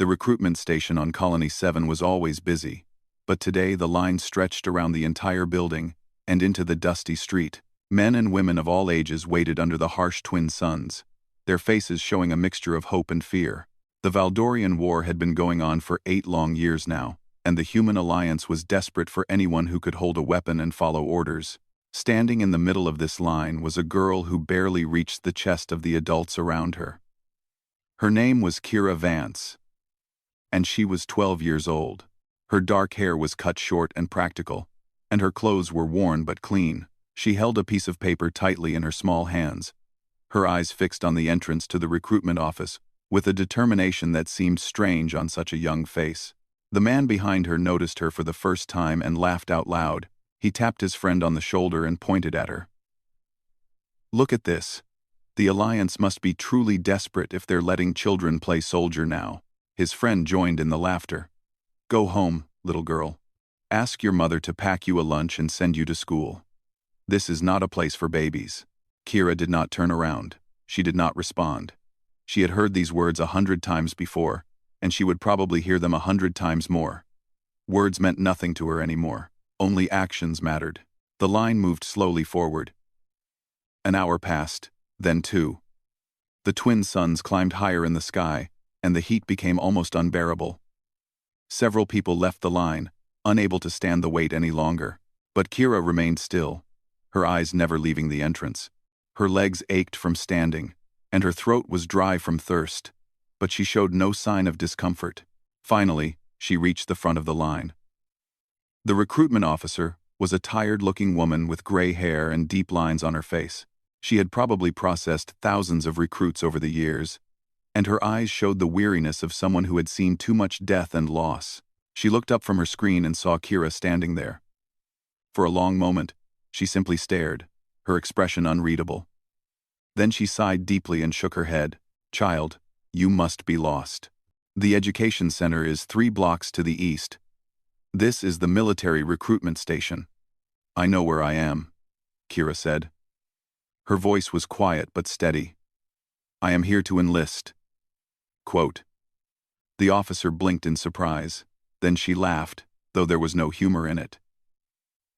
The recruitment station on Colony 7 was always busy, but today the line stretched around the entire building and into the dusty street. Men and women of all ages waited under the harsh twin suns, their faces showing a mixture of hope and fear. The Valdorian War had been going on for 8 long years now, and the human alliance was desperate for anyone who could hold a weapon and follow orders. Standing in the middle of this line was a girl who barely reached the chest of the adults around her. Her name was Kira Vance, and she was 12 years old. Her dark hair was cut short and practical, and her clothes were worn but clean. She held a piece of paper tightly in her small hands, her eyes fixed on the entrance to the recruitment office, with a determination that seemed strange on such a young face. The man behind her noticed her for the first time and laughed out loud. He tapped his friend on the shoulder and pointed at her. "Look at this. The Alliance must be truly desperate if they're letting children play soldier now." His friend joined in the laughter. "Go home, little girl. Ask your mother to pack you a lunch and send you to school. This is not a place for babies." Kira did not turn around. She did not respond. She had heard these words 100 times before, and she would probably hear them 100 times more. Words meant nothing to her anymore. Only actions mattered. The line moved slowly forward. An hour passed, then 2. The twin suns climbed higher in the sky, and the heat became almost unbearable. Several people left the line, unable to stand the wait any longer. But Kira remained still, her eyes never leaving the entrance. Her legs ached from standing, and her throat was dry from thirst, but she showed no sign of discomfort. Finally, she reached the front of the line. The recruitment officer was a tired-looking woman with gray hair and deep lines on her face. She had probably processed thousands of recruits over the years, and her eyes showed the weariness of someone who had seen too much death and loss. She looked up from her screen and saw Kira standing there. For a long moment, she simply stared, her expression unreadable. Then she sighed deeply and shook her head. "Child, you must be lost. The education center is 3 blocks to the east. This is the military recruitment station." "I know where I am," Kira said. Her voice was quiet but steady. "I am here to enlist." Quote. The officer blinked in surprise. Then she laughed, though there was no humor in it.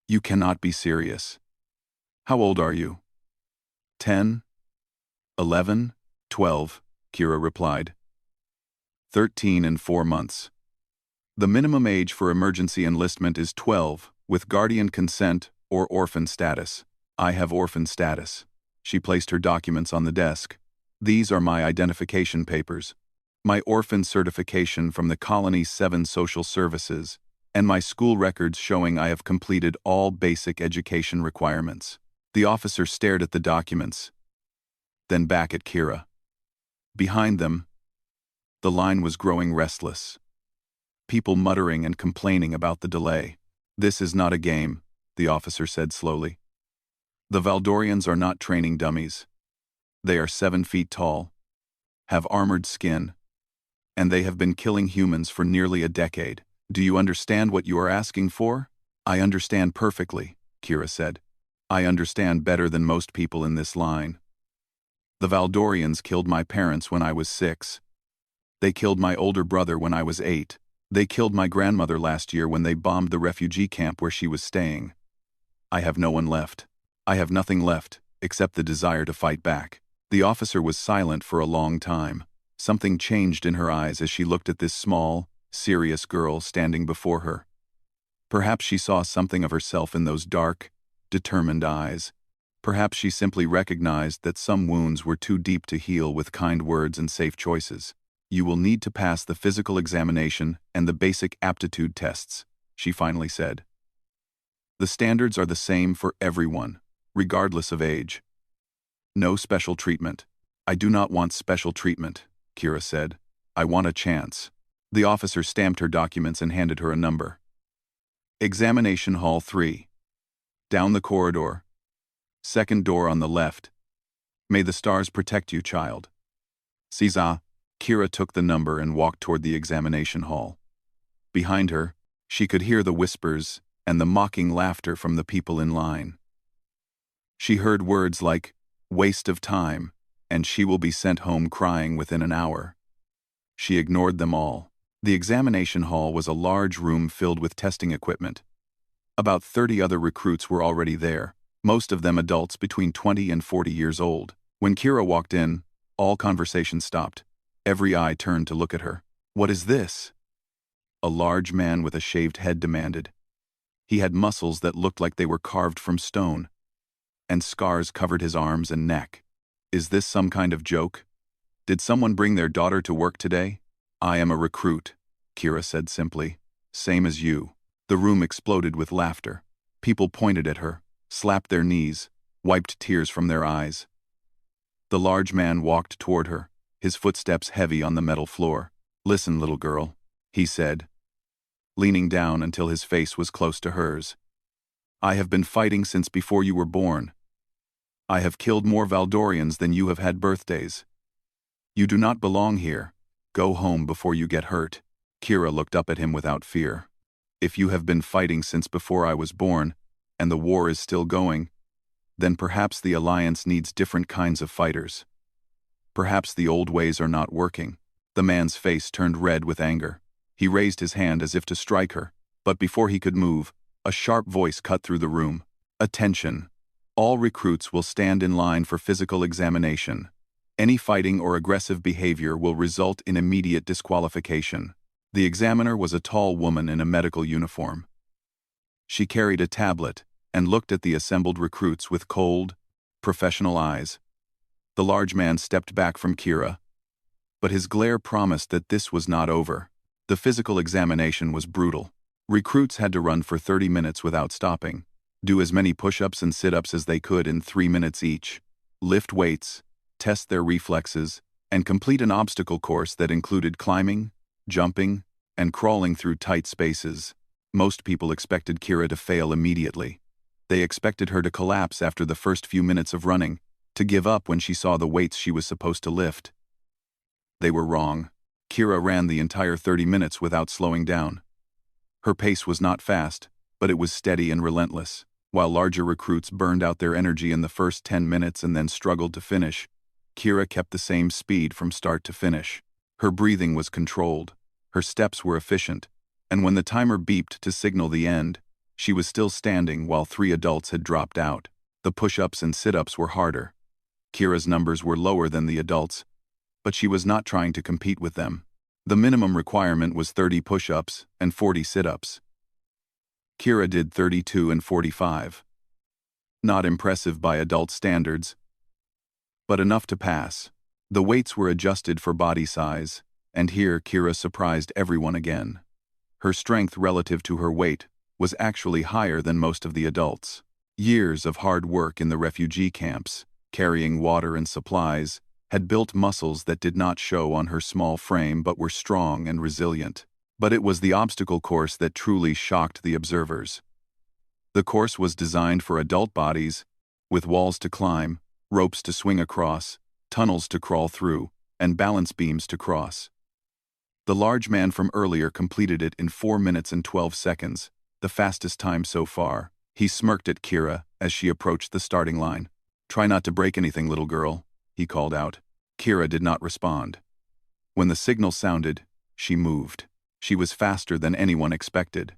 "You cannot be serious. How old are you?" 10, 11, 12, Kira replied. 13 and 4 months. The minimum age for emergency enlistment is 12, with guardian consent or orphan status. I have orphan status. She placed her documents on the desk. These are my identification papers, my orphan certification from the Colony 7 Social Services, and my school records showing I have completed all basic education requirements. The officer stared at the documents, then back at Kira. Behind them, the line was growing restless. People muttering and complaining about the delay. "This is not a game," the officer said slowly. "The Valdorians are not training dummies. They are 7 feet tall, have armored skin, and they have been killing humans for nearly a decade. Do you understand what you are asking for?" "I understand perfectly," Kira said. "I understand better than most people in this line. The Valdorians killed my parents when I was 6. They killed my older brother when I was 8. They killed my grandmother last year when they bombed the refugee camp where she was staying. I have no one left. I have nothing left, except the desire to fight back." The officer was silent for a long time. Something changed in her eyes as she looked at this small, serious girl standing before her. Perhaps she saw something of herself in those dark, determined eyes. Perhaps she simply recognized that some wounds were too deep to heal with kind words and safe choices. "You will need to pass the physical examination and the basic aptitude tests," she finally said. "The standards are the same for everyone, regardless of age. No special treatment." "I do not want special treatment," Kira said. "I want a chance." The officer stamped her documents and handed her a number. "Examination Hall 3. Down the corridor. Second door on the left. May the stars protect you, child." "Caesar." Kira took the number and walked toward the examination hall. Behind her, she could hear the whispers and the mocking laughter from the people in line. She heard words like, "waste of time," and "she will be sent home crying within an hour." She ignored them all. The examination hall was a large room filled with testing equipment. About 30 other recruits were already there, most of them adults between 20 and 40 years old. When Kira walked in, all conversation stopped. Every eye turned to look at her. "What is this?" A large man with a shaved head demanded. He had muscles that looked like they were carved from stone, and scars covered his arms and neck. "Is this some kind of joke? Did someone bring their daughter to work today?" "I am a recruit," Kira said simply. "Same as you." The room exploded with laughter. People pointed at her, slapped their knees, wiped tears from their eyes. The large man walked toward her, his footsteps heavy on the metal floor. "Listen, little girl," he said, leaning down until his face was close to hers. "I have been fighting since before you were born. I have killed more Valdorians than you have had birthdays. You do not belong here. Go home before you get hurt." Kira looked up at him without fear. "If you have been fighting since before I was born, and the war is still going, then perhaps the Alliance needs different kinds of fighters. Perhaps the old ways are not working." The man's face turned red with anger. He raised his hand as if to strike her, but before he could move, a sharp voice cut through the room. "Attention! All recruits will stand in line for physical examination. Any fighting or aggressive behavior will result in immediate disqualification." The examiner was a tall woman in a medical uniform. She carried a tablet and looked at the assembled recruits with cold, professional eyes. The large man stepped back from Kira, but his glare promised that this was not over. The physical examination was brutal. Recruits had to run for 30 minutes without stopping, do as many push-ups and sit-ups as they could in 3 minutes each, lift weights, test their reflexes, and complete an obstacle course that included climbing, jumping, and crawling through tight spaces. Most people expected Kira to fail immediately. They expected her to collapse after the first few minutes of running, to give up when she saw the weights she was supposed to lift. They were wrong. Kira ran the entire 30 minutes without slowing down. Her pace was not fast, but it was steady and relentless. While larger recruits burned out their energy in the first 10 minutes and then struggled to finish, Kira kept the same speed from start to finish. Her breathing was controlled, her steps were efficient, and when the timer beeped to signal the end, she was still standing while 3 adults had dropped out. The push-ups and sit-ups were harder. Kira's numbers were lower than the adults, but she was not trying to compete with them. The minimum requirement was 30 push-ups and 40 sit-ups. Kira did 32 and 45. Not impressive by adult standards, but enough to pass. The weights were adjusted for body size, and here Kira surprised everyone again. Her strength relative to her weight was actually higher than most of the adults. Years of hard work in the refugee camps, carrying water and supplies, had built muscles that did not show on her small frame but were strong and resilient. But it was the obstacle course that truly shocked the observers. The course was designed for adult bodies, with walls to climb, ropes to swing across, tunnels to crawl through, and balance beams to cross. The large man from earlier completed it in 4 minutes and 12 seconds, the fastest time so far. He smirked at Kira as she approached the starting line. "Try not to break anything, little girl," he called out. Kira did not respond. When the signal sounded, she moved. She was faster than anyone expected.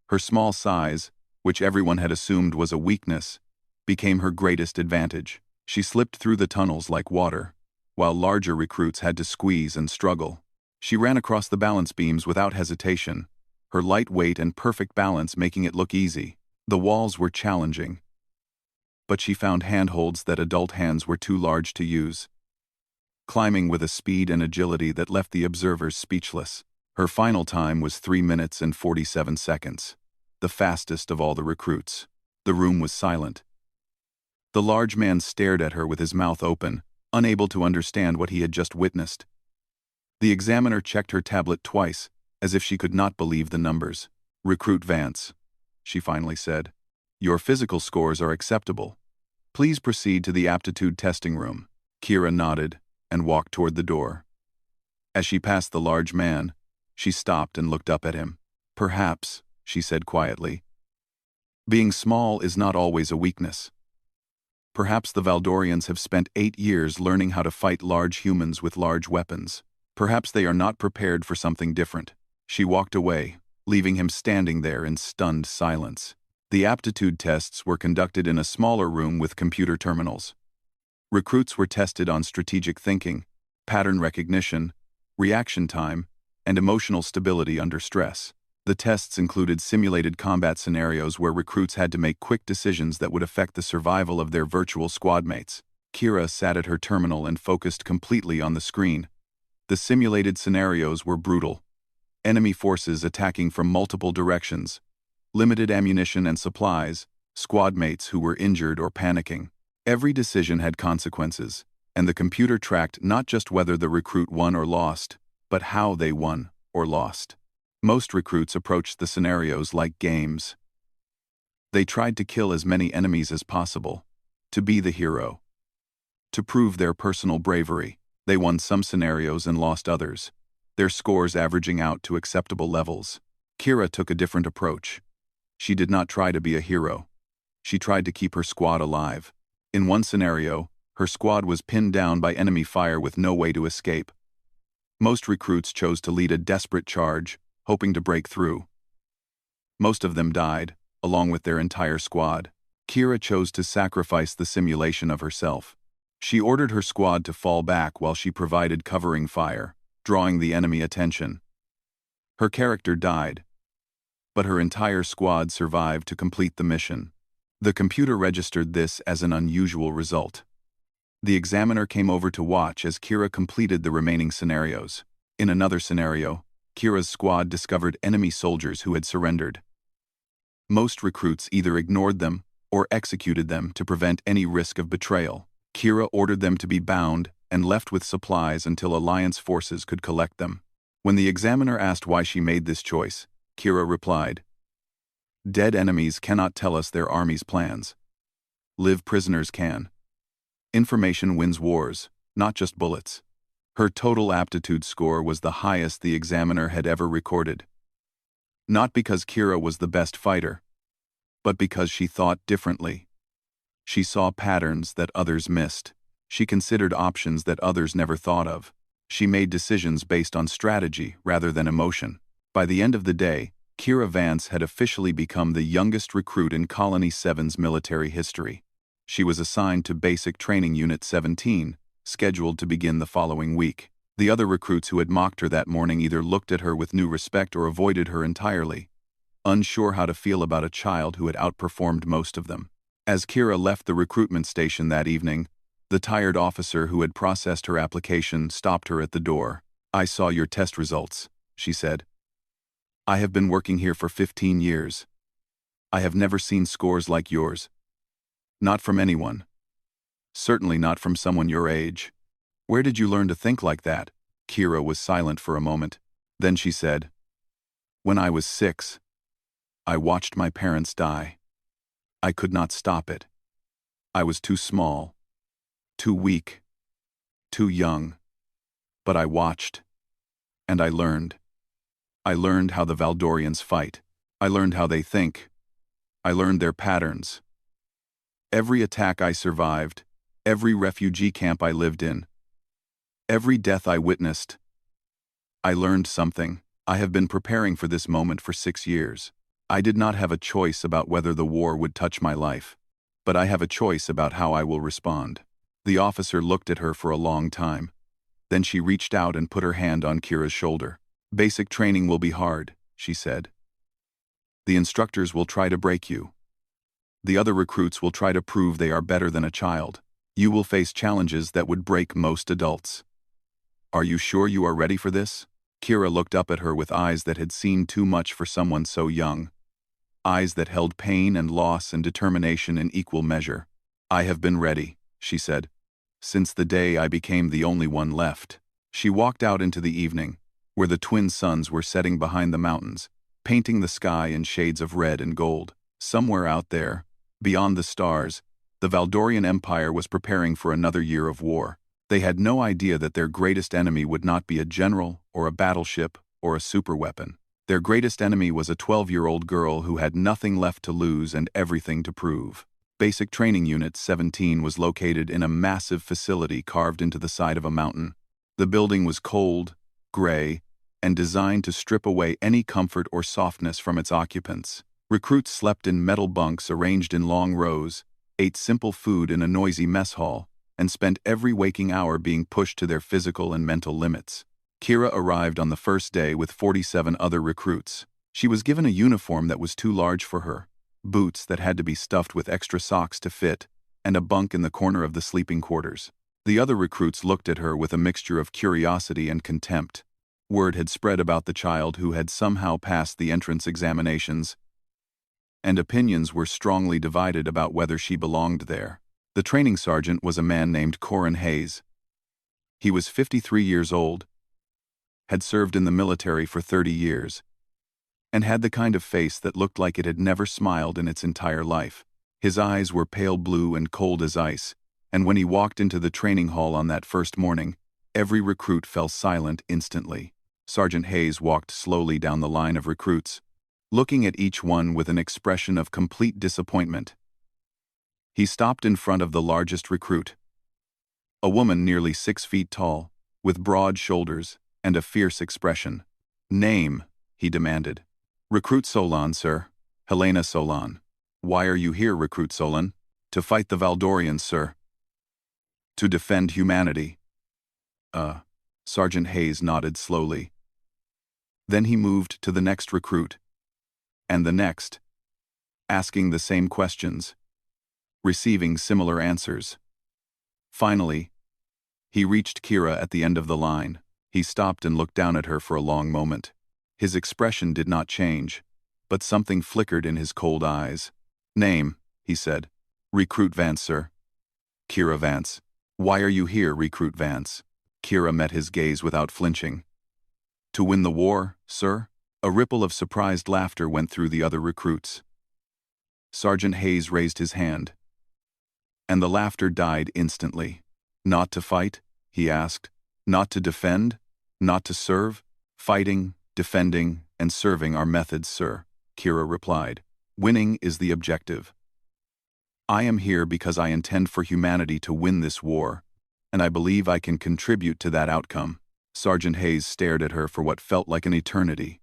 Her small size, which everyone had assumed was a weakness, became her greatest advantage. She slipped through the tunnels like water, while larger recruits had to squeeze and struggle. She ran across the balance beams without hesitation, her light weight and perfect balance making it look easy. The walls were challenging, but she found handholds that adult hands were too large to use, climbing with a speed and agility that left the observers speechless. Her final time was 3 minutes and 47 seconds, the fastest of all the recruits. The room was silent. The large man stared at her with his mouth open, unable to understand what he had just witnessed. The examiner checked her tablet twice, as if she could not believe the numbers. "Recruit Vance," she finally said, "your physical scores are acceptable. Please proceed to the aptitude testing room." Kira nodded and walked toward the door. As she passed the large man, she stopped and looked up at him. "Perhaps," she said quietly, "being small is not always a weakness. Perhaps the Valdorians have spent 8 years learning how to fight large humans with large weapons. Perhaps they are not prepared for something different. She walked away, leaving him standing there in stunned silence. The aptitude tests were conducted in a smaller room with computer terminals. Recruits were tested on strategic thinking, pattern recognition, reaction time, and emotional stability under stress. The tests included simulated combat scenarios where recruits had to make quick decisions that would affect the survival of their virtual squadmates. Kira sat at her terminal and focused completely on the screen. The simulated scenarios were brutal. Enemy forces attacking from multiple directions, limited ammunition and supplies, squadmates who were injured or panicking. Every decision had consequences, and the computer tracked not just whether the recruit won or lost, but how they won or lost. Most recruits approached the scenarios like games. They tried to kill as many enemies as possible, to be the hero, to prove their personal bravery. They won some scenarios and lost others, their scores averaging out to acceptable levels. Kira took a different approach. She did not try to be a hero. She tried to keep her squad alive. In one scenario, her squad was pinned down by enemy fire with no way to escape. Most recruits chose to lead a desperate charge, hoping to break through. Most of them died, along with their entire squad. Kira chose to sacrifice the simulation of herself. She ordered her squad to fall back while she provided covering fire, drawing the enemy attention. Her character died, but her entire squad survived to complete the mission. The computer registered this as an unusual result. The examiner came over to watch as Kira completed the remaining scenarios. In another scenario, Kira's squad discovered enemy soldiers who had surrendered. Most recruits either ignored them or executed them to prevent any risk of betrayal. Kira ordered them to be bound and left with supplies until Alliance forces could collect them. When the examiner asked why she made this choice, Kira replied, "Dead enemies cannot tell us their army's plans. Live prisoners can. Information wins wars, not just bullets." Her total aptitude score was the highest the examiner had ever recorded. Not because Kira was the best fighter, but because she thought differently. She saw patterns that others missed. She considered options that others never thought of. She made decisions based on strategy rather than emotion. By the end of the day, Kira Vance had officially become the youngest recruit in Colony 7's military history. She was assigned to Basic Training Unit 17, scheduled to begin the following week. The other recruits who had mocked her that morning either looked at her with new respect or avoided her entirely, unsure how to feel about a child who had outperformed most of them. As Kira left the recruitment station that evening, the tired officer who had processed her application stopped her at the door. "I saw your test results," she said. "I have been working here for 15 years. I have never seen scores like yours. Not from anyone. Certainly not from someone your age. Where did you learn to think like that?" Kira was silent for a moment. Then she said, "When I was 6, I watched my parents die. I could not stop it. I was too small, too weak, too young. But I watched, and I learned. I learned how the Valdorians fight. I learned how they think. I learned their patterns. Every attack I survived, every refugee camp I lived in, every death I witnessed, I learned something. I have been preparing for this moment for 6 years. I did not have a choice about whether the war would touch my life, but I have a choice about how I will respond." The officer looked at her for a long time. Then she reached out and put her hand on Kira's shoulder. "Basic training will be hard," she said. "The instructors will try to break you. The other recruits will try to prove they are better than a child. You will face challenges that would break most adults. Are you sure you are ready for this?" Kira looked up at her with eyes that had seen too much for someone so young. Eyes that held pain and loss and determination in equal measure. "I have been ready," she said, "since the day I became the only one left." She walked out into the evening, where the twin suns were setting behind the mountains, painting the sky in shades of red and gold. Somewhere out there, beyond the stars, the Valdorian Empire was preparing for another year of war. They had no idea that their greatest enemy would not be a general or a battleship or a superweapon. Their greatest enemy was a 12-year-old girl who had nothing left to lose and everything to prove. Basic Training Unit 17 was located in a massive facility carved into the side of a mountain. The building was cold, gray, and designed to strip away any comfort or softness from its occupants. Recruits slept in metal bunks arranged in long rows, ate simple food in a noisy mess hall, and spent every waking hour being pushed to their physical and mental limits. Kira arrived on the first day with 47 other recruits. She was given a uniform that was too large for her, boots that had to be stuffed with extra socks to fit, and a bunk in the corner of the sleeping quarters. The other recruits looked at her with a mixture of curiosity and contempt. Word had spread about the child who had somehow passed the entrance examinations, and opinions were strongly divided about whether she belonged there. The training sergeant was a man named Corin Hayes. He was 53 years old, had served in the military for 30 years, and had the kind of face that looked like it had never smiled in its entire life. His eyes were pale blue and cold as ice, and when he walked into the training hall on that first morning, every recruit fell silent instantly. Sergeant Hayes walked slowly down the line of recruits, looking at each one with an expression of complete disappointment. He stopped in front of the largest recruit, a woman nearly 6 feet tall, with broad shoulders and a fierce expression. "Name," he demanded. "Recruit Solon, sir. Helena Solon." "Why are you here, Recruit Solon?" "To fight the Valdorians, sir. To defend humanity." Sergeant Hayes nodded slowly. Then he moved to the next recruit, and the next, asking the same questions, receiving similar answers. Finally, he reached Kira at the end of the line. He stopped and looked down at her for a long moment. His expression did not change, but something flickered in his cold eyes. "Name," he said. "Recruit Vance, sir." "Kira Vance." "Why are you here, Recruit Vance?" Kira met his gaze without flinching. "To win the war, sir?" A ripple of surprised laughter went through the other recruits. Sergeant Hayes raised his hand, and the laughter died instantly. "Not to fight?" he asked. "Not to defend? Not to serve?" "Fighting, defending, and serving are methods, sir," Kira replied. "Winning is the objective. I am here because I intend for humanity to win this war, and I believe I can contribute to that outcome." Sergeant Hayes stared at her for what felt like an eternity.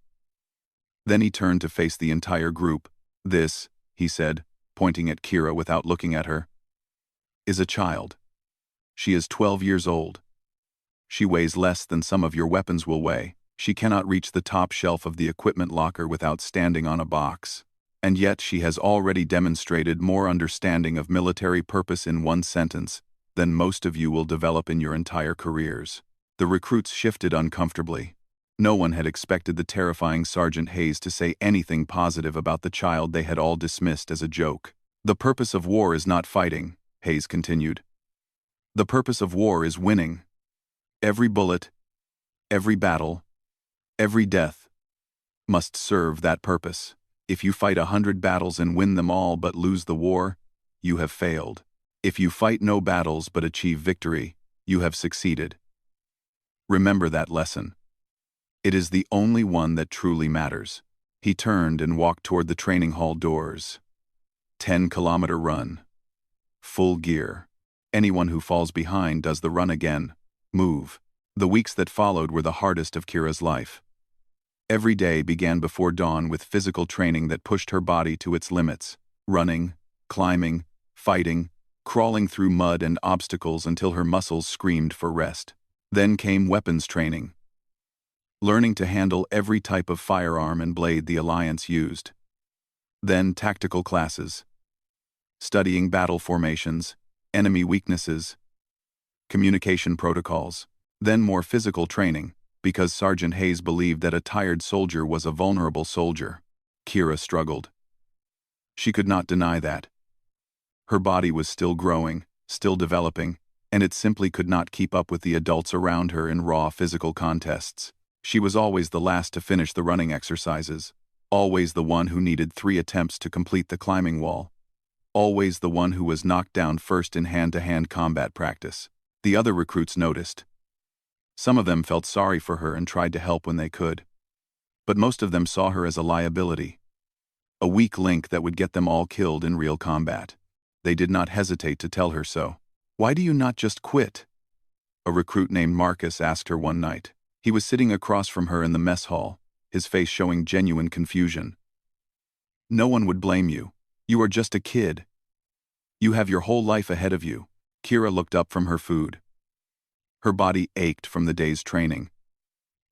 Then he turned to face the entire group. "This," he said, pointing at Kira without looking at her, "is a child. She is 12 years old. She weighs less than some of your weapons will weigh. She cannot reach the top shelf of the equipment locker without standing on a box. And yet she has already demonstrated more understanding of military purpose in one sentence than most of you will develop in your entire careers." The recruits shifted uncomfortably. No one had expected the terrifying Sergeant Hayes to say anything positive about the child they had all dismissed as a joke. "The purpose of war is not fighting," Hayes continued. "The purpose of war is winning. Every bullet, every battle, every death must serve that purpose. If you fight 100 battles and win them all but lose the war, you have failed. If you fight no battles but achieve victory, you have succeeded. Remember that lesson. It is the only one that truly matters." He turned and walked toward the training hall doors. 10-kilometer run. Full gear. Anyone who falls behind does the run again. Move. The weeks that followed were the hardest of Kira's life. Every day began before dawn with physical training that pushed her body to its limits. Running, climbing, fighting, crawling through mud and obstacles until her muscles screamed for rest. Then came weapons training. Learning to handle every type of firearm and blade the Alliance used. Then tactical classes. Studying battle formations, enemy weaknesses, communication protocols. Then more physical training, because Sergeant Hayes believed that a tired soldier was a vulnerable soldier. Kira struggled. She could not deny that. Her body was still growing, still developing, and it simply could not keep up with the adults around her in raw physical contests. She was always the last to finish the running exercises, always the one who needed 3 attempts to complete the climbing wall, always the one who was knocked down first in hand-to-hand combat practice. The other recruits noticed. Some of them felt sorry for her and tried to help when they could. But most of them saw her as a liability, a weak link that would get them all killed in real combat. They did not hesitate to tell her so. "Why do you not just quit?" a recruit named Marcus asked her one night. He was sitting across from her in the mess hall, his face showing genuine confusion. No one would blame you. You are just a kid. You have your whole life ahead of you. Kira looked up from her food. Her body ached from the day's training.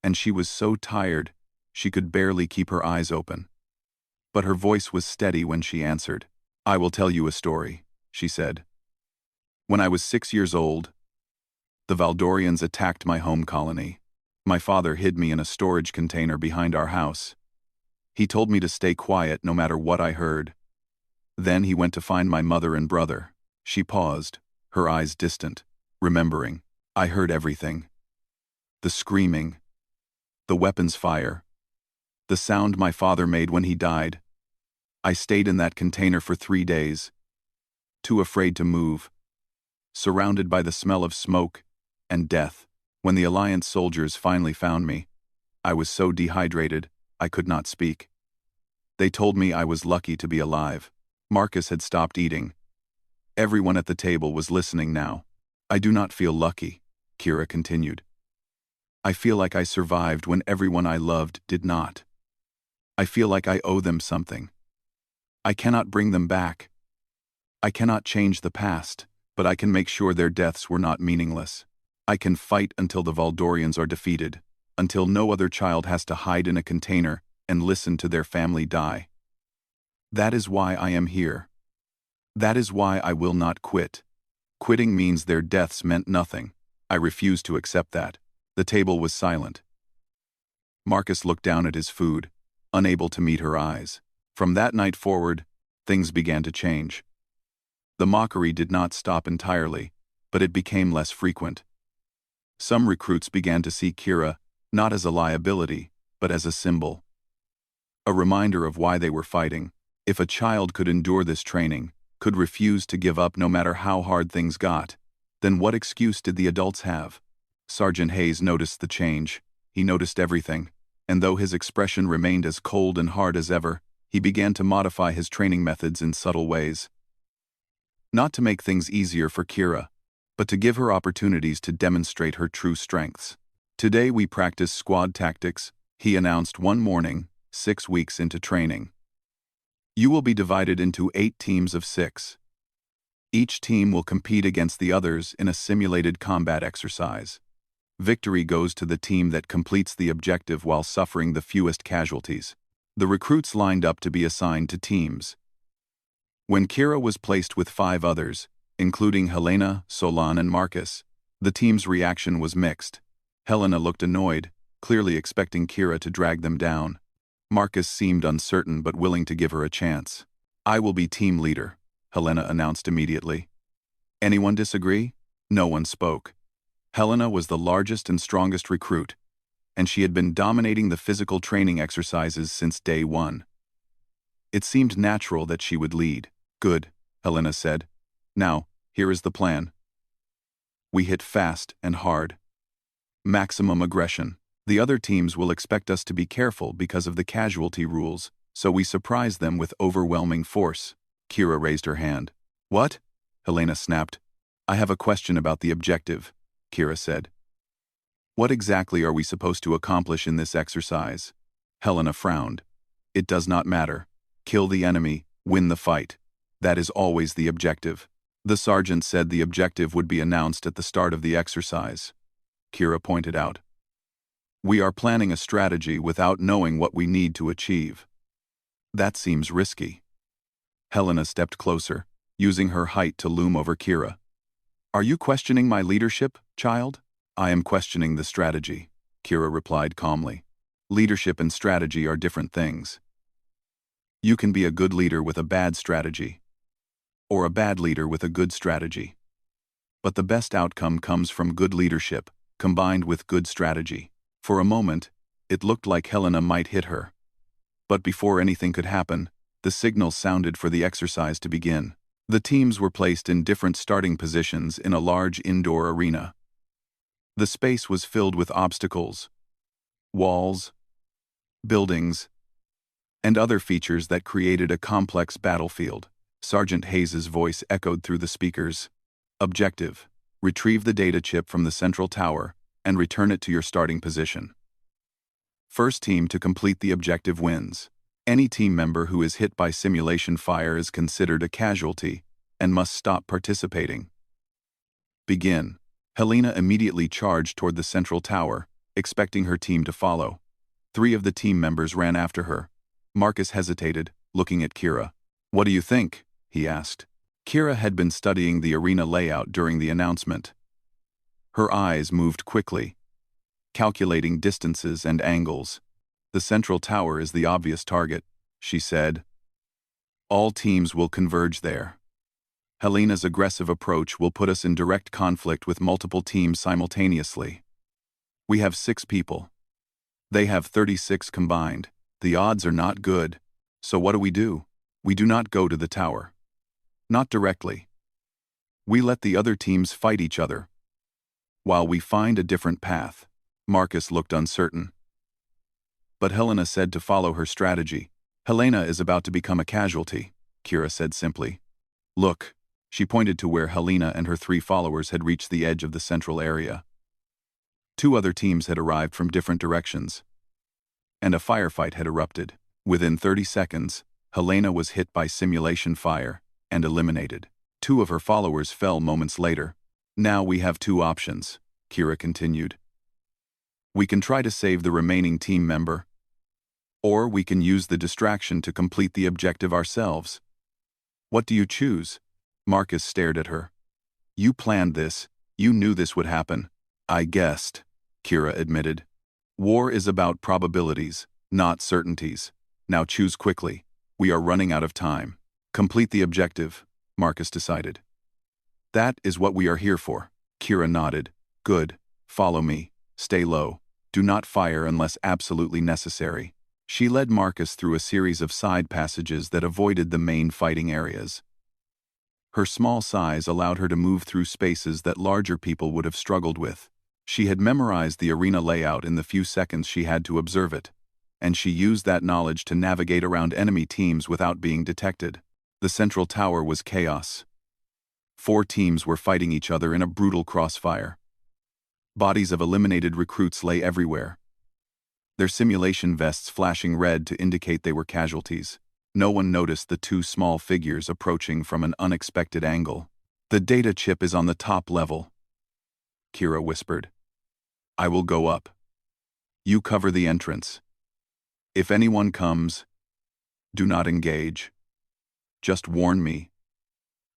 And she was so tired, she could barely keep her eyes open. But her voice was steady when she answered. I will tell you a story, she said. When I was 6 years old, the Valdorians attacked my home colony. My father hid me in a storage container behind our house. He told me to stay quiet no matter what I heard. Then he went to find my mother and brother. She paused, her eyes distant, remembering. I heard everything. The screaming, the weapons fire, the sound my father made when he died. I stayed in that container for 3 days, too afraid to move, surrounded by the smell of smoke and death. When the Alliance soldiers finally found me, I was so dehydrated, I could not speak. They told me I was lucky to be alive. Marcus had stopped eating. Everyone at the table was listening now. I do not feel lucky, Kira continued. I feel like I survived when everyone I loved did not. I feel like I owe them something. I cannot bring them back. I cannot change the past, but I can make sure their deaths were not meaningless. I can fight until the Valdorians are defeated, until no other child has to hide in a container and listen to their family die. That is why I am here. That is why I will not quit. Quitting means their deaths meant nothing. I refuse to accept that. The table was silent. Marcus looked down at his food, unable to meet her eyes. From that night forward, things began to change. The mockery did not stop entirely, but it became less frequent. Some recruits began to see Kira not as a liability, but as a symbol. A reminder of why they were fighting. If a child could endure this training, could refuse to give up no matter how hard things got, then what excuse did the adults have? Sergeant Hayes noticed the change. He noticed everything, and though his expression remained as cold and hard as ever, he began to modify his training methods in subtle ways. Not to make things easier for Kira, but to give her opportunities to demonstrate her true strengths. Today we practice squad tactics, he announced one morning, 6 weeks into training. You will be divided into 8 teams of 6. Each team will compete against the others in a simulated combat exercise. Victory goes to the team that completes the objective while suffering the fewest casualties. The recruits lined up to be assigned to teams. When Kira was placed with 5 others, including Helena, Solan, and Marcus, the team's reaction was mixed. Helena looked annoyed, clearly expecting Kira to drag them down. Marcus seemed uncertain but willing to give her a chance. I will be team leader, Helena announced immediately. Anyone disagree? No one spoke. Helena was the largest and strongest recruit, and she had been dominating the physical training exercises since day 1. It seemed natural that she would lead. Good, Helena said. Now, here is the plan. We hit fast and hard. Maximum aggression. The other teams will expect us to be careful because of the casualty rules, so we surprise them with overwhelming force. Kira raised her hand. What? Helena snapped. I have a question about the objective, Kira said. What exactly are we supposed to accomplish in this exercise? Helena frowned. It does not matter. Kill the enemy, win the fight. That is always the objective. The sergeant said the objective would be announced at the start of the exercise. Kira pointed out. We are planning a strategy without knowing what we need to achieve. That seems risky. Helena stepped closer, using her height to loom over Kira. Are you questioning my leadership, child? I am questioning the strategy, Kira replied calmly. Leadership and strategy are different things. You can be a good leader with a bad strategy, or a bad leader with a good strategy. But the best outcome comes from good leadership, combined with good strategy. For a moment, it looked like Helena might hit her. But before anything could happen, the signal sounded for the exercise to begin. The teams were placed in different starting positions in a large indoor arena. The space was filled with obstacles, walls, buildings, and other features that created a complex battlefield. Sergeant Hayes's voice echoed through the speakers. Objective: retrieve the data chip from the central tower and return it to your starting position. First team to complete the objective wins. Any team member who is hit by simulation fire is considered a casualty and must stop participating. Begin. Helena immediately charged toward the central tower, expecting her team to follow. 3 of the team members ran after her. Marcus hesitated, looking at Kira. "What do you think?" he asked. Kira had been studying the arena layout during the announcement. Her eyes moved quickly, calculating distances and angles. "The central tower is the obvious target," she said. "All teams will converge there. Helena's aggressive approach will put us in direct conflict with multiple teams simultaneously. We have 6 people. They have 36 combined. The odds are not good. So what do? We do not go to the tower. Not directly. We let the other teams fight each other, while we find a different path." Marcus looked uncertain. But Helena said to follow her strategy. "Helena is about to become a casualty," Kira said simply. "Look." She pointed to where Helena and her 3 followers had reached the edge of the central area. 2 other teams had arrived from different directions, and a firefight had erupted. Within 30 seconds, Helena was hit by simulation fire and eliminated. 2 of her followers fell moments later. "Now we have 2 options," Kira continued. "We can try to save the remaining team member, or we can use the distraction to complete the objective ourselves. What do you choose?" Marcus stared at her. "You planned this. You knew this would happen." "I guessed," Kira admitted. "War is about probabilities, not certainties. Now choose quickly. We are running out of time." "Complete the objective," Marcus decided. "That is what we are here for." Kira nodded. "Good. Follow me. Stay low. Do not fire unless absolutely necessary." She led Marcus through a series of side passages that avoided the main fighting areas. Her small size allowed her to move through spaces that larger people would have struggled with. She had memorized the arena layout in the few seconds she had to observe it, and she used that knowledge to navigate around enemy teams without being detected. The central tower was chaos. 4 teams were fighting each other in a brutal crossfire. Bodies of eliminated recruits lay everywhere, their simulation vests flashing red to indicate they were casualties. No one noticed the 2 small figures approaching from an unexpected angle. "The data chip is on the top level," Kira whispered. "I will go up. You cover the entrance. If anyone comes, do not engage. Just warn me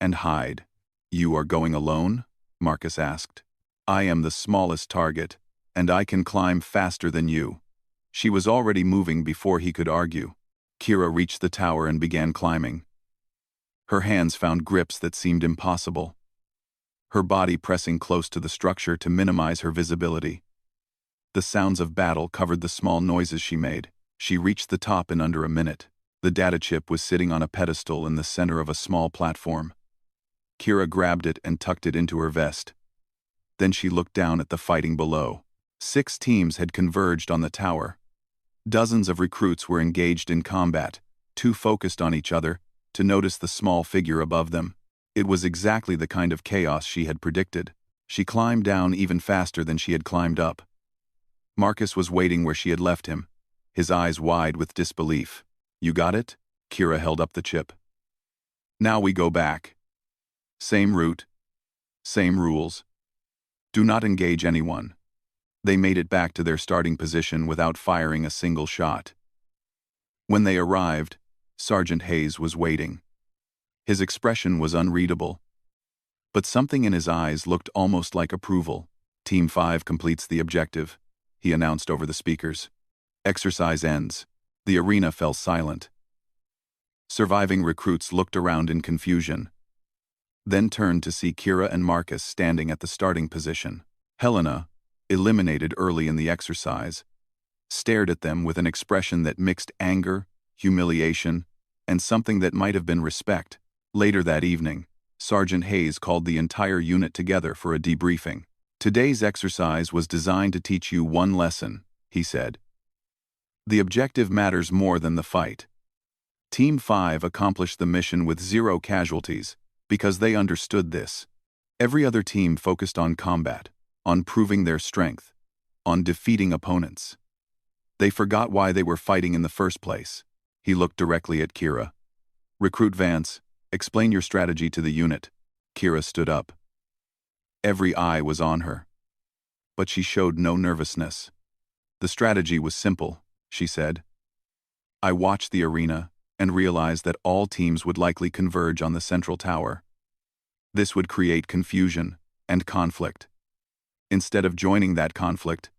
and hide." "You are going alone?" Marcus asked. "I am the smallest target, and I can climb faster than you." She was already moving before he could argue. Kira reached the tower and began climbing. Her hands found grips that seemed impossible, her body pressing close to the structure to minimize her visibility. The sounds of battle covered the small noises she made. She reached the top in under a minute. The data chip was sitting on a pedestal in the center of a small platform. Kira grabbed it and tucked it into her vest. Then she looked down at the fighting below. 6 teams had converged on the tower. Dozens of recruits were engaged in combat, too focused on each other to notice the small figure above them. It was exactly the kind of chaos she had predicted. She climbed down even faster than she had climbed up. Marcus was waiting where she had left him, his eyes wide with disbelief. "You got it?" Kira held up the chip. "Now we go back. Same route. Same rules. Do not engage anyone." They made it back to their starting position without firing a single shot. When they arrived, Sergeant Hayes was waiting. His expression was unreadable, but something in his eyes looked almost like approval. "Team 5 completes the objective," he announced over the speakers. "Exercise ends." The arena fell silent. Surviving recruits looked around in confusion, then turned to see Kira and Marcus standing at the starting position. Helena, eliminated early in the exercise, stared at them with an expression that mixed anger, humiliation, and something that might have been respect. Later that evening, Sergeant Hayes called the entire unit together for a debriefing. "Today's exercise was designed to teach you one lesson," he said. "The objective matters more than the fight." Team 5 accomplished the mission with 0 casualties because they understood this. Every other team focused on combat, on proving their strength, on defeating opponents. They forgot why they were fighting in the first place. He looked directly at Kira. Recruit Vance, explain your strategy to the unit. Kira stood up. Every eye was on her. But she showed no nervousness. The strategy was simple, she said. I watched the arena and realized that all teams would likely converge on the central tower. This would create confusion and conflict. Instead of joining that conflict,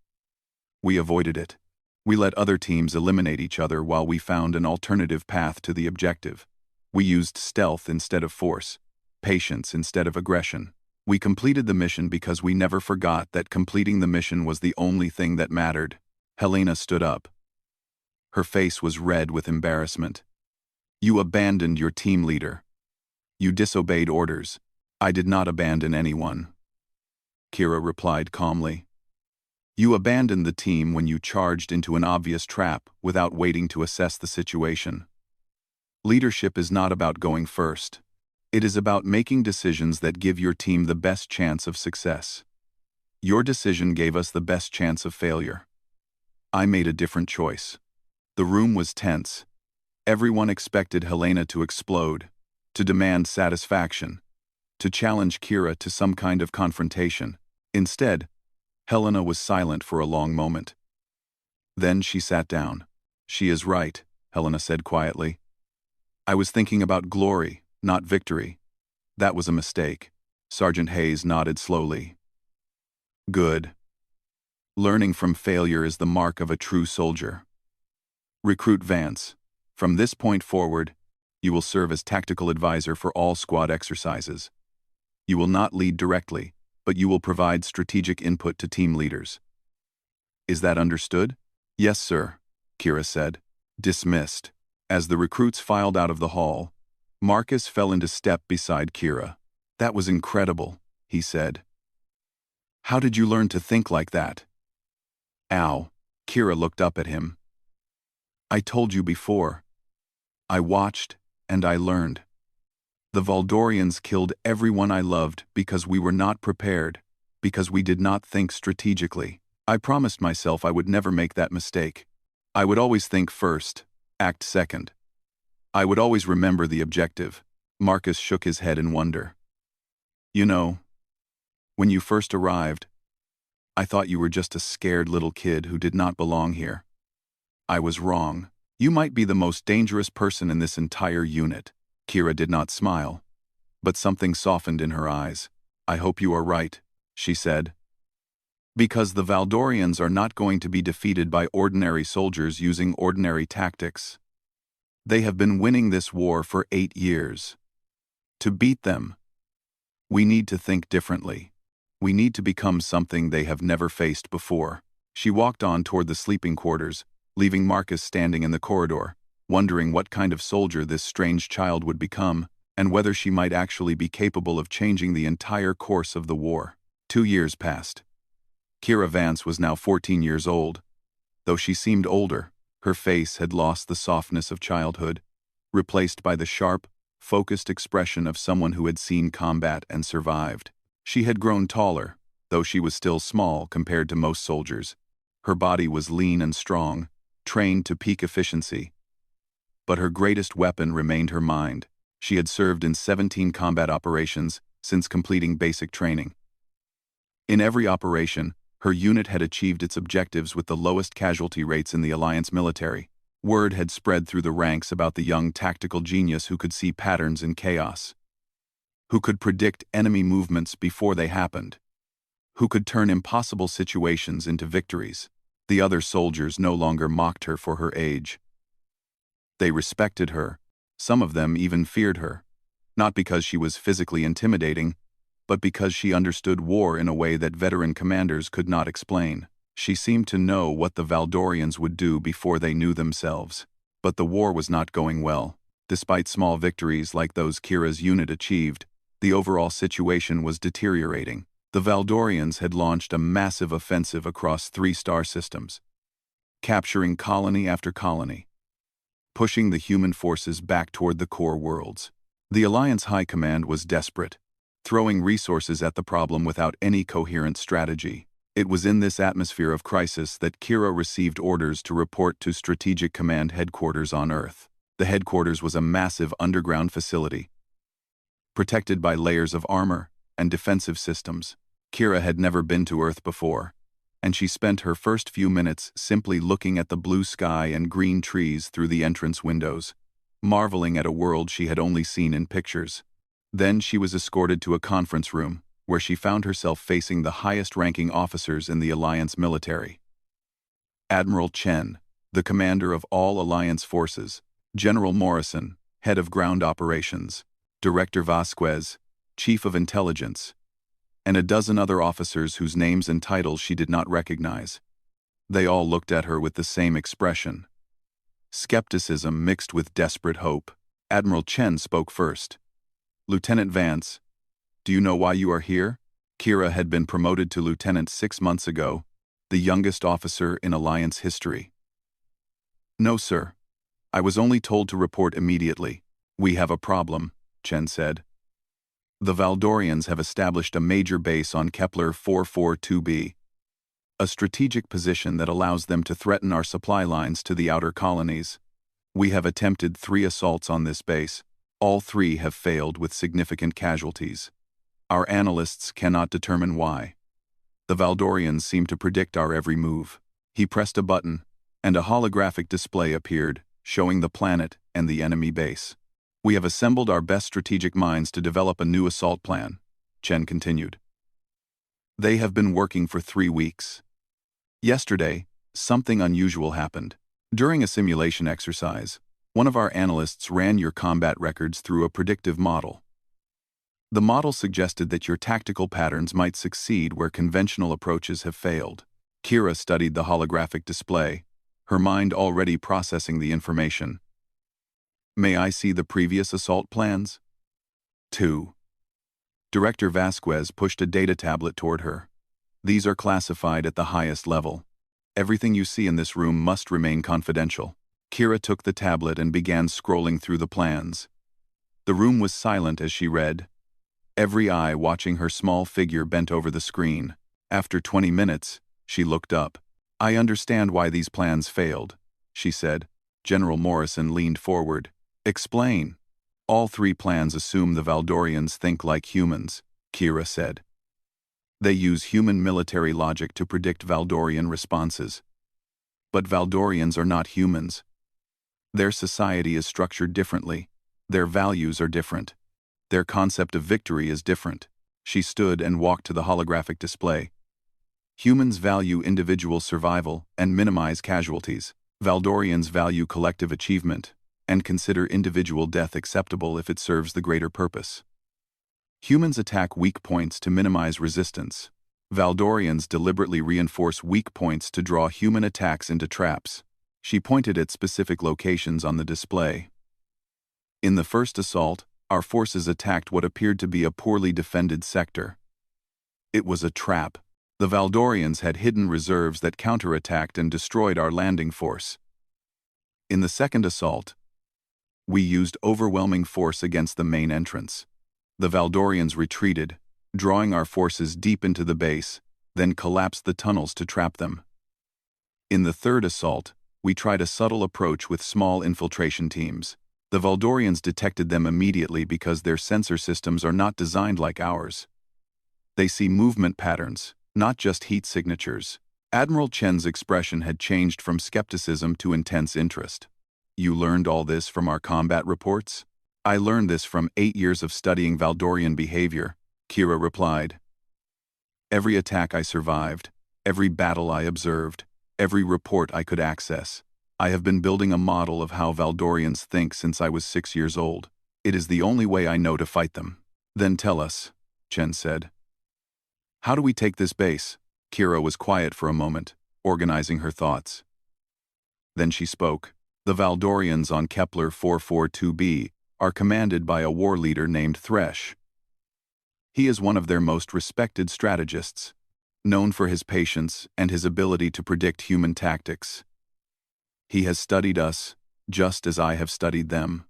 we avoided it. We let other teams eliminate each other while we found an alternative path to the objective. We used stealth instead of force, patience instead of aggression. We completed the mission because we never forgot that completing the mission was the only thing that mattered. Helena stood up. Her face was red with embarrassment. You abandoned your team leader. You disobeyed orders. I did not abandon anyone. Kira replied calmly. You abandoned the team when you charged into an obvious trap without waiting to assess the situation. Leadership is not about going first. It is about making decisions that give your team the best chance of success. Your decision gave us the best chance of failure. I made a different choice. The room was tense. Everyone expected Helena to explode, to demand satisfaction, to challenge Kira to some kind of confrontation. Instead, Helena was silent for a long moment. Then she sat down. She is right, Helena said quietly. I was thinking about glory, not victory. That was a mistake. Sergeant Hayes nodded slowly. Good. Learning from failure is the mark of a true soldier. Recruit Vance. From this point forward, you will serve as tactical advisor for all squad exercises. You will not lead directly, but you will provide strategic input to team leaders. Is that understood? Yes, sir, Kira said. Dismissed. As the recruits filed out of the hall, Marcus fell into step beside Kira. That was incredible, he said. How did you learn to think like that? Ow, Kira looked up at him. I told you before. I watched, and I learned. The Valdorians killed everyone I loved because we were not prepared, because we did not think strategically. I promised myself I would never make that mistake. I would always think first, act second. I would always remember the objective. Marcus shook his head in wonder. You know, when you first arrived, I thought you were just a scared little kid who did not belong here. I was wrong. You might be the most dangerous person in this entire unit. Kira did not smile, but something softened in her eyes. I hope you are right, she said. Because the Valdorians are not going to be defeated by ordinary soldiers using ordinary tactics. They have been winning this war for 8 years. To beat them, we need to think differently. We need to become something they have never faced before. She walked on toward the sleeping quarters, leaving Marcus standing in the corridor, wondering what kind of soldier this strange child would become, and whether she might actually be capable of changing the entire course of the war. 2 years passed. Kira Vance was now 14 years old. Though she seemed older, her face had lost the softness of childhood, replaced by the sharp, focused expression of someone who had seen combat and survived. She had grown taller, though she was still small compared to most soldiers. Her body was lean and strong, trained to peak efficiency. But her greatest weapon remained her mind. She had served in 17 combat operations since completing basic training. In every operation, her unit had achieved its objectives with the lowest casualty rates in the Alliance military. Word had spread through the ranks about the young tactical genius who could see patterns in chaos, who could predict enemy movements before they happened, who could turn impossible situations into victories. The other soldiers no longer mocked her for her age. They respected her. Some of them even feared her, not because she was physically intimidating, but because she understood war in a way that veteran commanders could not explain. She seemed to know what the Valdorians would do before they knew themselves. But the war was not going well. Despite small victories like those Kira's unit achieved, the overall situation was deteriorating. The Valdorians had launched a massive offensive across 3 star systems, capturing colony after colony, pushing the human forces back toward the core worlds. The Alliance High Command was desperate, throwing resources at the problem without any coherent strategy. It was in this atmosphere of crisis that Kira received orders to report to Strategic Command Headquarters on Earth. The headquarters was a massive underground facility, protected by layers of armor and defensive systems. Kira had never been to Earth before, and she spent her first few minutes simply looking at the blue sky and green trees through the entrance windows, marveling at a world she had only seen in pictures. Then she was escorted to a conference room, where she found herself facing the highest-ranking officers in the Alliance military. Admiral Chen, the commander of all Alliance forces, General Morrison, head of ground operations, Director Vasquez, chief of intelligence, and a dozen other officers whose names and titles she did not recognize. They all looked at her with the same expression. Skepticism mixed with desperate hope. Admiral Chen spoke first. "Lieutenant Vance, do you know why you are here?" Kira had been promoted to lieutenant 6 months ago, the youngest officer in Alliance history. "No, sir. I was only told to report immediately." "We have a problem," Chen said. "The Valdorians have established a major base on Kepler 442b, a strategic position that allows them to threaten our supply lines to the outer colonies. We have attempted 3 assaults on this base. All 3 have failed with significant casualties. Our analysts cannot determine why. The Valdorians seem to predict our every move." He pressed a button, and a holographic display appeared, showing the planet and the enemy base. "We have assembled our best strategic minds to develop a new assault plan," Chen continued. "They have been working for 3 weeks. Yesterday, something unusual happened. During a simulation exercise, one of our analysts ran your combat records through a predictive model. The model suggested that your tactical patterns might succeed where conventional approaches have failed." Kira studied the holographic display, her mind already processing the information. "May I see the previous assault plans?" 2. Director Vasquez pushed a data tablet toward her. "These are classified at the highest level. Everything you see in this room must remain confidential." Kira took the tablet and began scrolling through the plans. The room was silent as she read, every eye watching her small figure bent over the screen. After 20 minutes, she looked up. "I understand why these plans failed," she said. General Morrison leaned forward. "Explain." "All 3 plans assume the Valdorians think like humans," Kira said. "They use human military logic to predict Valdorian responses. But Valdorians are not humans. Their society is structured differently. Their values are different. Their concept of victory is different." She stood and walked to the holographic display. "Humans value individual survival and minimize casualties. Valdorians value collective achievement and consider individual death acceptable if it serves the greater purpose. Humans attack weak points to minimize resistance. Valdorians deliberately reinforce weak points to draw human attacks into traps." She pointed at specific locations on the display. "In the first assault, our forces attacked what appeared to be a poorly defended sector. It was a trap. The Valdorians had hidden reserves that counterattacked and destroyed our landing force. In the second assault, we used overwhelming force against the main entrance. The Valdorians retreated, drawing our forces deep into the base, then collapsed the tunnels to trap them. In the third assault, we tried a subtle approach with small infiltration teams. The Valdorians detected them immediately because their sensor systems are not designed like ours. They see movement patterns, not just heat signatures." Admiral Chen's expression had changed from skepticism to intense interest. "You learned all this from our combat reports?" "I learned this from 8 years of studying Valdorian behavior," Kira replied. "Every attack I survived, every battle I observed, every report I could access. I have been building a model of how Valdorians think since I was 6 years old. It is the only way I know to fight them." "Then tell us," Chen said. "How do we take this base?" Kira was quiet for a moment, organizing her thoughts. Then she spoke. "The Valdorians on Kepler 442b are commanded by a war leader named Thresh. He is one of their most respected strategists, known for his patience and his ability to predict human tactics. He has studied us, just as I have studied them.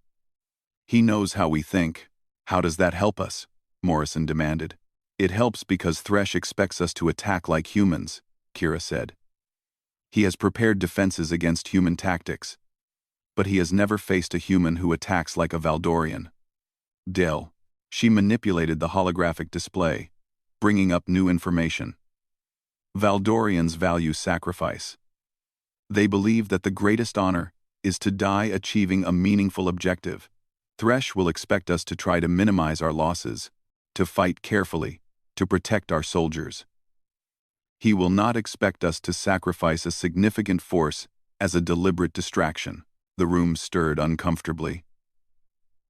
He knows how we think." "How does that help us?" Morrison demanded. It helps because Thresh expects us to attack like humans, Kira said. He has prepared defenses against human tactics, but he has never faced a human who attacks like a Valdorian. Dell. She manipulated the holographic display, bringing up new information. Valdorians value sacrifice. They believe that the greatest honor is to die achieving a meaningful objective. Thresh will expect us to try to minimize our losses, to fight carefully, to protect our soldiers. He will not expect us to sacrifice a significant force as a deliberate distraction. The room stirred uncomfortably.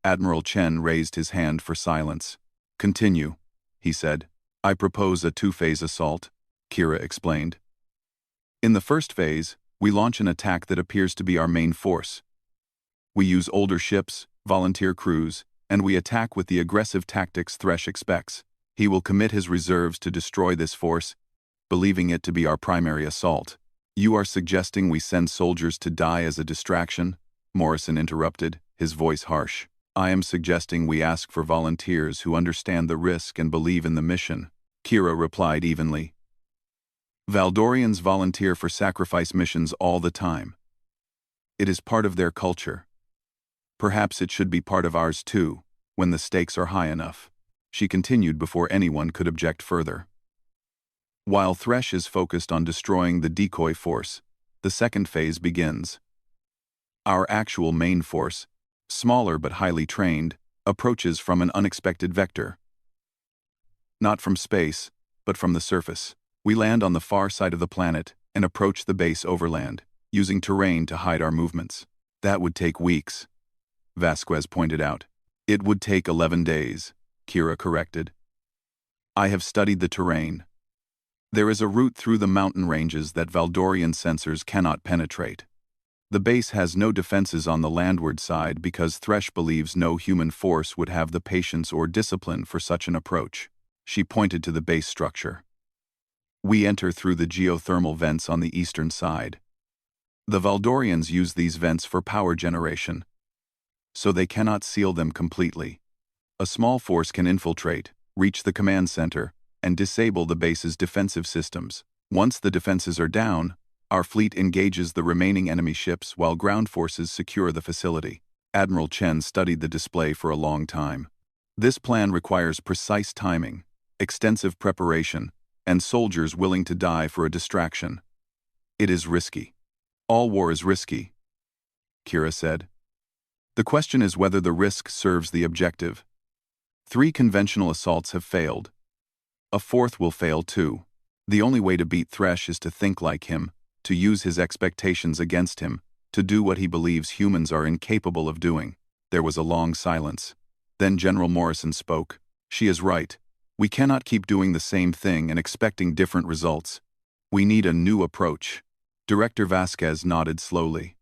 Admiral Chen raised his hand for silence. Continue, he said. I propose a two-phase assault, Kira explained. In the first phase, we launch an attack that appears to be our main force. We use older ships, volunteer crews, and we attack with the aggressive tactics Thresh expects. He will commit his reserves to destroy this force, believing it to be our primary assault. You are suggesting we send soldiers to die as a distraction? Morrison interrupted, his voice harsh. I am suggesting we ask for volunteers who understand the risk and believe in the mission, Kira replied evenly. Valdorians volunteer for sacrifice missions all the time. It is part of their culture. Perhaps it should be part of ours too, when the stakes are high enough, she continued before anyone could object further. While Thresh is focused on destroying the decoy force, the second phase begins. Our actual main force, smaller but highly trained, approaches from an unexpected vector. Not from space, but from the surface. We land on the far side of the planet and approach the base overland, using terrain to hide our movements. That would take weeks, Vasquez pointed out. It would take 11 days, Kira corrected. I have studied the terrain. There is a route through the mountain ranges that Valdorian sensors cannot penetrate. The base has no defenses on the landward side because Thresh believes no human force would have the patience or discipline for such an approach. She pointed to the base structure. We enter through the geothermal vents on the eastern side. The Valdorians use these vents for power generation, so they cannot seal them completely. A small force can infiltrate, reach the command center, and disable the base's defensive systems. Once the defenses are down, our fleet engages the remaining enemy ships while ground forces secure the facility. Admiral Chen studied the display for a long time. This plan requires precise timing, extensive preparation, and soldiers willing to die for a distraction. It is risky. All war is risky, Kira said. The question is whether the risk serves the objective. 3 conventional assaults have failed. A 4th will fail too. The only way to beat Thresh is to think like him, to use his expectations against him, to do what he believes humans are incapable of doing. There was a long silence. Then General Morrison spoke. She is right. We cannot keep doing the same thing and expecting different results. We need a new approach. Director Vasquez nodded slowly.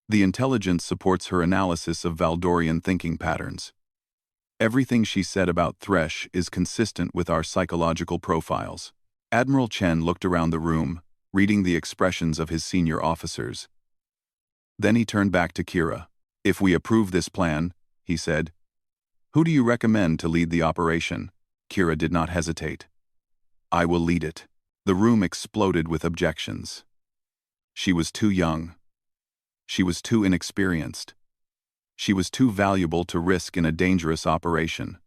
The intelligence supports her analysis of Valdorian thinking patterns. Everything she said about Thresh is consistent with our psychological profiles. Admiral Chen looked around the room, reading the expressions of his senior officers. Then he turned back to Kira. If we approve this plan, he said, who do you recommend to lead the operation? Kira did not hesitate. I will lead it. The room exploded with objections. She was too young. She was too inexperienced. She was too valuable to risk in a dangerous operation.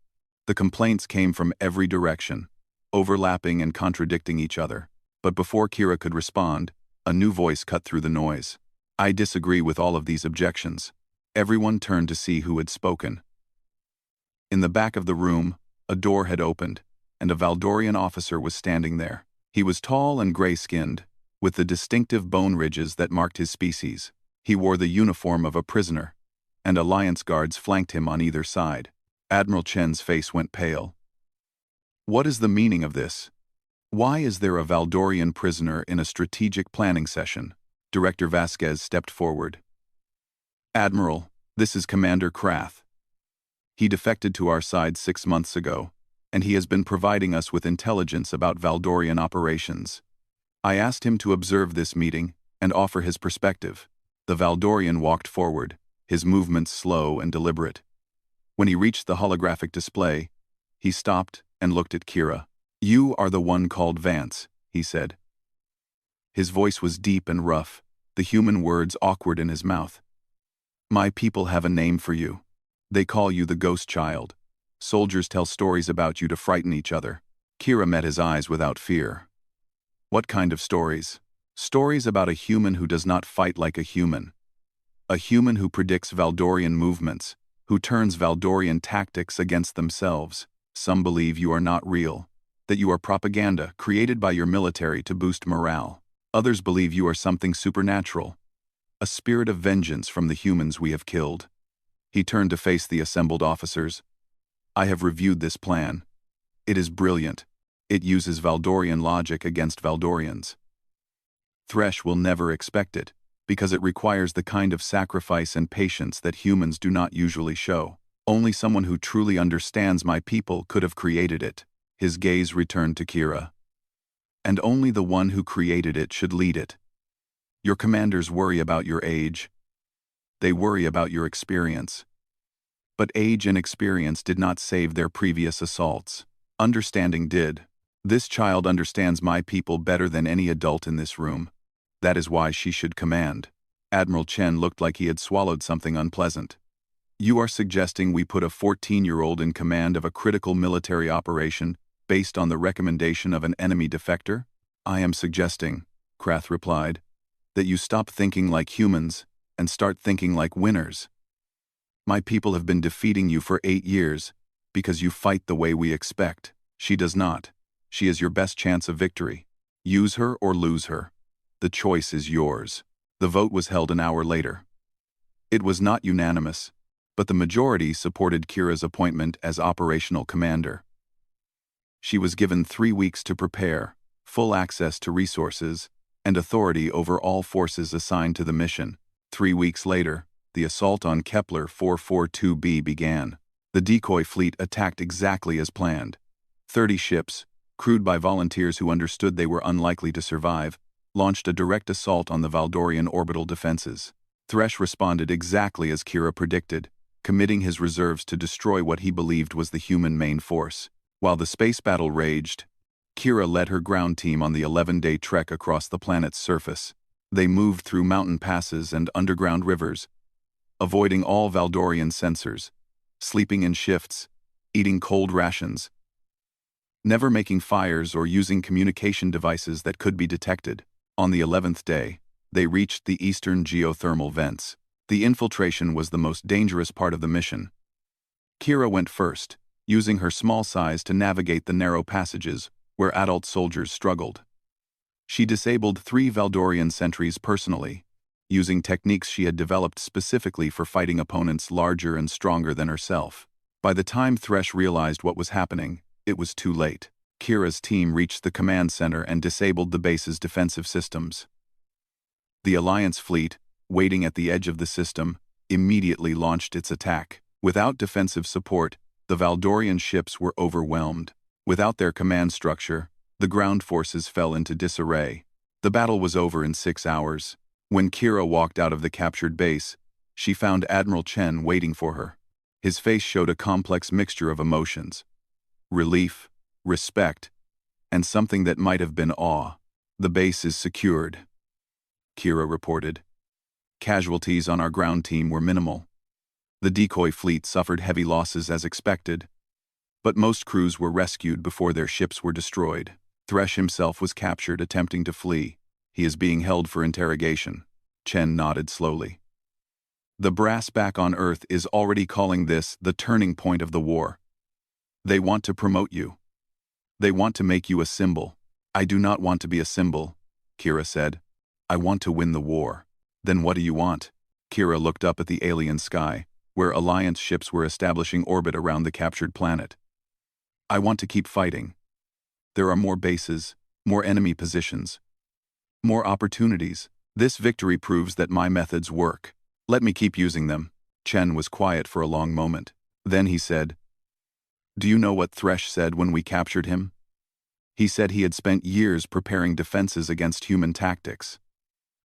The complaints came from every direction, overlapping and contradicting each other. But before Kira could respond, a new voice cut through the noise. I disagree with all of these objections. Everyone turned to see who had spoken. In the back of the room, a door had opened, and a Valdorian officer was standing there. He was tall and gray-skinned, with the distinctive bone ridges that marked his species. He wore the uniform of a prisoner, and Alliance guards flanked him on either side. Admiral Chen's face went pale. What is the meaning of this? Why is there a Valdorian prisoner in a strategic planning session? Director Vasquez stepped forward. Admiral, this is Commander Krath. He defected to our side 6 months ago, and he has been providing us with intelligence about Valdorian operations. I asked him to observe this meeting and offer his perspective. The Valdorian walked forward, his movements slow and deliberate. When he reached the holographic display, he stopped and looked at Kira. "You are the one called Vance," he said. His voice was deep and rough, the human words awkward in his mouth. "My people have a name for you. They call you the Ghost Child. Soldiers tell stories about you to frighten each other." Kira met his eyes without fear. "What kind of stories?" "Stories about a human who does not fight like a human. A human who predicts Valdorian movements, who turns Valdorian tactics against themselves. Some believe you are not real, that you are propaganda created by your military to boost morale. Others believe you are something supernatural, a spirit of vengeance from the humans we have killed." He turned to face the assembled officers. "I have reviewed this plan. It is brilliant. It uses Valdorian logic against Valdorians. Thresh will never expect it, because it requires the kind of sacrifice and patience that humans do not usually show. Only someone who truly understands my people could have created it." His gaze returned to Kira. "And only the one who created it should lead it. Your commanders worry about your age. They worry about your experience. But age and experience did not save their previous assaults. Understanding did. This child understands my people better than any adult in this room. That is why she should command." Admiral Chen looked like he had swallowed something unpleasant. "You are suggesting we put a 14-year-old in command of a critical military operation based on the recommendation of an enemy defector?" "I am suggesting," Krath replied, "that you stop thinking like humans and start thinking like winners. My people have been defeating you for 8 years because you fight the way we expect. She does not. She is your best chance of victory. Use her or lose her. The choice is yours." The vote was held an hour later. It was not unanimous, but the majority supported Kira's appointment as operational commander. She was given 3 weeks to prepare, full access to resources, and authority over all forces assigned to the mission. 3 weeks later, the assault on Kepler 442b began. The decoy fleet attacked exactly as planned. 30 ships, crewed by volunteers who understood they were unlikely to survive, launched a direct assault on the Valdorian orbital defenses. Thresh responded exactly as Kira predicted, committing his reserves to destroy what he believed was the human main force. While the space battle raged, Kira led her ground team on the 11-day trek across the planet's surface. They moved through mountain passes and underground rivers, avoiding all Valdorian sensors, sleeping in shifts, eating cold rations, never making fires or using communication devices that could be detected. On the 11th day, they reached the eastern geothermal vents. The infiltration was the most dangerous part of the mission. Kira went first, using her small size to navigate the narrow passages where adult soldiers struggled. She disabled 3 Valdorian sentries personally, using techniques she had developed specifically for fighting opponents larger and stronger than herself. By the time Thresh realized what was happening, it was too late. Kira's team reached the command center and disabled the base's defensive systems. The Alliance fleet, waiting at the edge of the system, immediately launched its attack. Without defensive support, the Valdorian ships were overwhelmed. Without their command structure, the ground forces fell into disarray. The battle was over in 6 hours. When Kira walked out of the captured base, she found Admiral Chen waiting for her. His face showed a complex mixture of emotions: relief, respect, and something that might have been awe. "The base is secured," Kira reported. "Casualties on our ground team were minimal. The decoy fleet suffered heavy losses as expected, but most crews were rescued before their ships were destroyed. Thresh himself was captured attempting to flee. He is being held for interrogation." Chen nodded slowly. "The brass back on Earth is already calling this the turning point of the war. They want to promote you. They want to make you a symbol." "I do not want to be a symbol," Kira said. "I want to win the war." "Then what do you want?" Kira looked up at the alien sky, where Alliance ships were establishing orbit around the captured planet. "I want to keep fighting. There are more bases, more enemy positions, more opportunities. This victory proves that my methods work. Let me keep using them." Chen was quiet for a long moment. Then he said, "Do you know what Thresh said when we captured him? He said he had spent years preparing defenses against human tactics.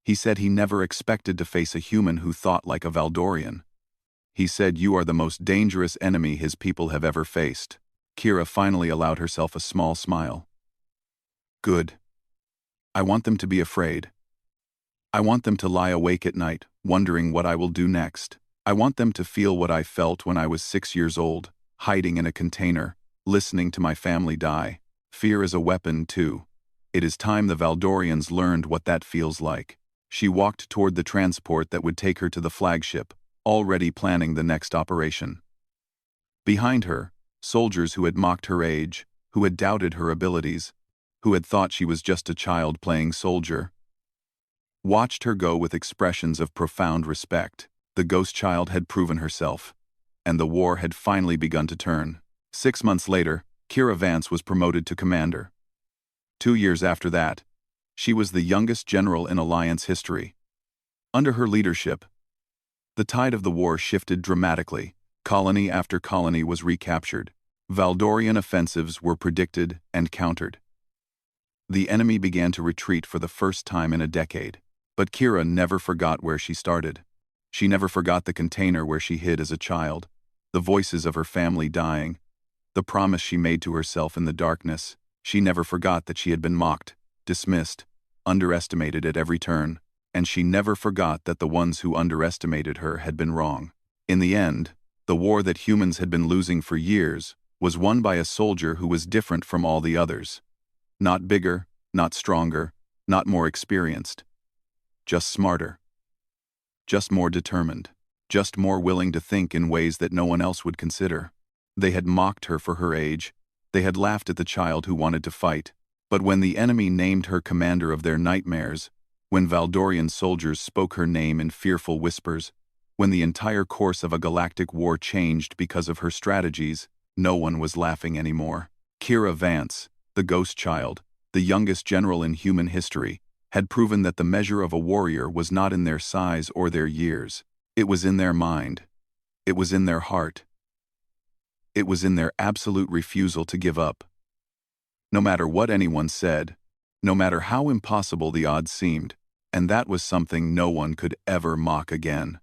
He said he never expected to face a human who thought like a Valdorian. He said you are the most dangerous enemy his people have ever faced." Kira finally allowed herself a small smile. Good. I want them to be afraid. I want them to lie awake at night, wondering what I will do next. I want them to feel what I felt when I was 6 years old, hiding in a container, listening to my family die. Fear is a weapon, too. It is time the Valdorians learned what that feels like. She walked toward the transport that would take her to the flagship, already planning the next operation. Behind her, soldiers who had mocked her age, who had doubted her abilities, who had thought she was just a child playing soldier, watched her go with expressions of profound respect. The ghost child had proven herself, and the war had finally begun to turn. 6 months later, Kira Vance was promoted to commander. 2 years after that, she was the youngest general in Alliance history. Under her leadership, the tide of the war shifted dramatically. Colony after colony was recaptured. Valdorian offensives were predicted and countered. The enemy began to retreat for the first time in a decade. But Kira never forgot where she started. She never forgot the container where she hid as a child, the voices of her family dying, the promise she made to herself in the darkness. She never forgot that she had been mocked, dismissed, underestimated at every turn, and she never forgot that the ones who underestimated her had been wrong. In the end, the war that humans had been losing for years was won by a soldier who was different from all the others. Not bigger, not stronger, not more experienced. Just smarter. Just more determined. Just more willing to think in ways that no one else would consider. They had mocked her for her age. They had laughed at the child who wanted to fight. But when the enemy named her commander of their nightmares, when Valdorian soldiers spoke her name in fearful whispers, when the entire course of a galactic war changed because of her strategies, no one was laughing anymore. Kira Vance, the ghost child, the youngest general in human history, had proven that the measure of a warrior was not in their size or their years. It was in their mind. It was in their heart. It was in their absolute refusal to give up. No matter what anyone said, no matter how impossible the odds seemed, and that was something no one could ever mock again.